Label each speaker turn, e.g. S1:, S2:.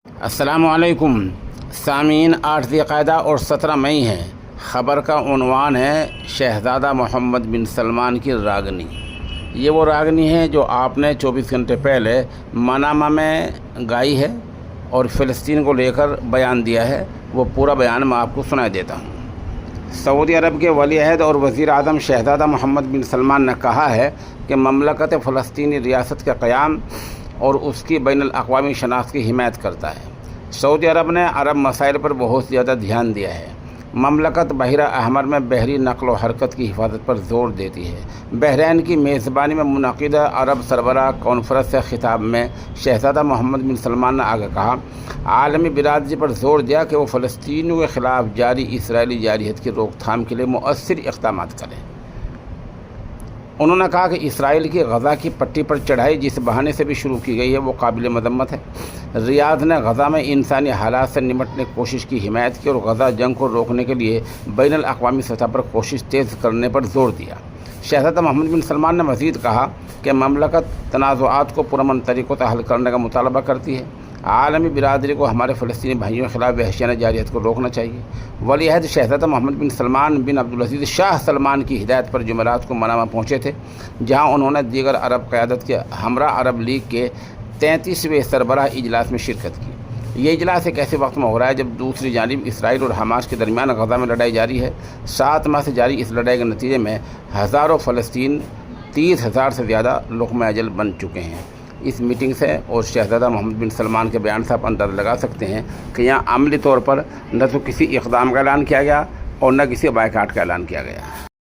S1: السلام علیکم سامعین، 8 ذی القعدہ اور 17 مئی ہے۔ خبر کا عنوان ہے شہزادہ محمد بن سلمان کی راگنی۔ یہ وہ راگنی ہے جو آپ نے 24 گھنٹے پہلے منامہ میں گائی ہے اور فلسطین کو لے کر بیان دیا ہے۔ وہ پورا بیان میں آپ کو سنا دیتا ہوں۔ سعودی عرب کے ولی عہد اور وزیر اعظم شہزادہ محمد بن سلمان نے کہا ہے کہ مملکت فلسطینی ریاست کے قیام اور اس کی بین الاقوامی شناخت کی حمایت کرتا ہے۔ سعودی عرب نے عرب مسائل پر بہت زیادہ دھیان دیا ہے۔ مملکت بحیرہ احمر میں بحری نقل و حرکت کی حفاظت پر زور دیتی ہے۔ بحرین کی میزبانی میں منعقدہ عرب سربراہ کانفرنس سے خطاب میں شہزادہ محمد بن سلمان نے آگے کہا، عالمی برادری پر زور دیا کہ وہ فلسطینیوں کے خلاف جاری اسرائیلی جارحیت کی روک تھام کے لیے مؤثر اقدامات کریں۔ انہوں نے کہا کہ اسرائیل کی غزہ کی پٹی پر چڑھائی جس بہانے سے بھی شروع کی گئی ہے وہ قابل مذمت ہے۔ ریاض نے غزہ میں انسانی حالات سے نمٹنے کی کوشش کی حمایت کی اور غزہ جنگ کو روکنے کے لیے بین الاقوامی سطح پر کوشش تیز کرنے پر زور دیا۔ شہزادہ محمد بن سلمان نے مزید کہا کہ مملکت تنازعات کو پرامن طریقوں سے حل کرنے کا مطالبہ کرتی ہے۔ عالمی برادری کو ہمارے فلسطینی بھائیوں کے خلاف وحشیانہ جارحیت کو روکنا چاہیے۔ ولی عہد شہزادہ محمد بن سلمان بن عبدالعزیز شاہ سلمان کی ہدایت پر جمعرات کو منامہ پہنچے تھے، جہاں انہوں نے دیگر عرب قیادت کے ہمراہ عرب لیگ کے 33ویں سربراہ اجلاس میں شرکت کی۔ یہ اجلاس ایک ایسے وقت میں ہو رہا ہے جب دوسری جانب اسرائیل اور حماس کے درمیان غزہ میں لڑائی جاری ہے۔ 7 ماہ سے جاری اس لڑائی کے نتیجے میں ہزاروں فلسطین 30,000 سے زیادہ لقمہ اجل بن چکے ہیں۔ اس میٹنگ سے اور شہزادہ محمد بن سلمان کے بیان سے آپ اندازہ لگا سکتے ہیں کہ یہاں عملی طور پر نہ تو کسی اقدام کا اعلان کیا گیا اور نہ کسی بائیکاٹ کا اعلان کیا گیا۔